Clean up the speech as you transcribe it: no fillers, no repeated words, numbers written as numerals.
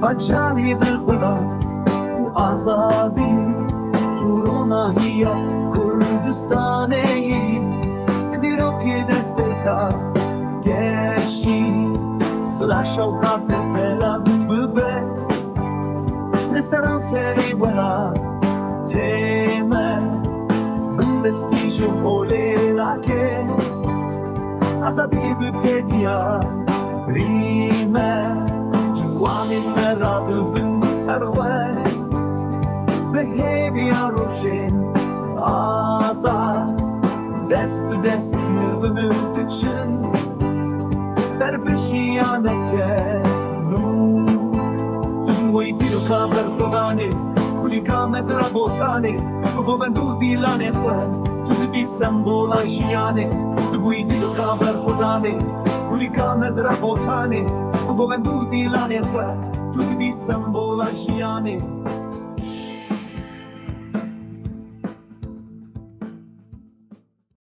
Bajarê berxwedan û azadî Tu ronahiya Kurdistanê dîrokê stêrka geşî La şewqa te belav bibe Ne seranserê welatê me Bindestiyê holê rake Azadî bibe diyarî me Ciwanên me radibin serwe Ve hêviya rojên azad Dest bi dest yürümü Diçin Ber jiyaneke Tu wê dîrokê berxwedanê Kulîka mezra botanê Bo bendû dîlanê xwe Tu dibî sembola jiyanê Tu wê dîrokê berxwedanê Kulîka mezra botanê Bo bendû dîlanê xwe Tu dibî sembola jiyanê